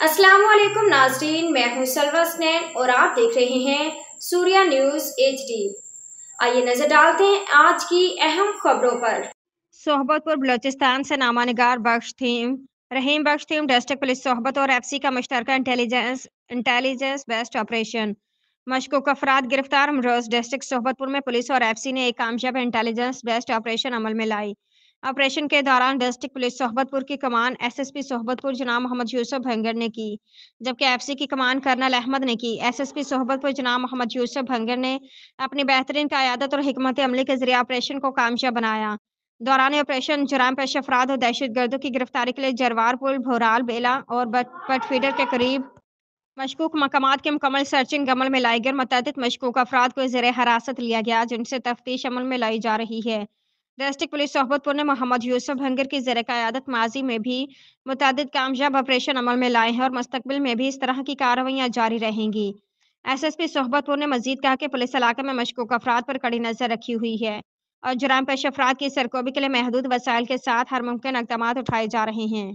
अस्सलाम वालेकुम नाजरीन, मैं हूं सलवा स्नैन और आप देख रहे हैं सूर्या न्यूज HD। आइए नजर डालते हैं आज की अहम खबरों पर। सोहबतपुर बलोचिस्तान से नामानिगार रहीम बख्श थीम डिस्ट्रिक्ट पुलिस सोहबत और FC का मुश्तरका इंटेलिजेंस बेस्ड ऑपरेशन। मशकूक अफराद गिरफ्तार। अमरोज डिस्ट्रिक्ट सोहबतपुर में पुलिस और FC ने एक कामयाब इंटेलिजेंस बेस्ड ऑपरेशन अमल में लाई। ऑपरेशन के दौरान डिस्ट्रिक्ट पुलिस सोहबतपुर की कमान SSP सोहबतपुर जनाब मोहम्मद यूसुफ भंगर ने की, जबकि FC की कमान कर्नल अहमद ने की। SSP सोहबतपुर जनाब मोहम्मद यूसुफ भंगर ने अपनी बेहतरीन क़यादत और हिकमत अमली के जरिए ऑपरेशन को कामयाब बनाया। दौरान ऑपरेशन जुराम पेश अफराद और दहशतगर्दों की गिरफ्तारी के लिए जरवार पुल, भोराल, बेला और बट फीडर के करीब मशकूक मकामात की मुकम्मल सर्चिंग अमल में लाई गई। मुतअद्दिद मशकूक अफराद को ज़ेरे हिरासत लिया गया, जिनसे तफ्तीश अमल में लाई जा रही है। डिस्ट्रिक्ट पुलिस सोहबतपुर ने मोहम्मद यूसुफ भंगर की ज़ेरे क़यादत माजी में भी मुतअद्दिद कामयाब ऑपरेशन अमल में लाए हैं और मुस्तकबिल में भी इस तरह की कार्रवाइयाँ जारी रहेंगी। SSP सोहबतपुर ने मजीद कहा कि पुलिस इलाके में मशकूक अफराद पर कड़ी नज़र रखी हुई है और जुराम पेश अफराद की सरकोबी के लिए महदूद वसाइल के साथ हर मुमकिन इक़दामात उठाए जा रहे हैं।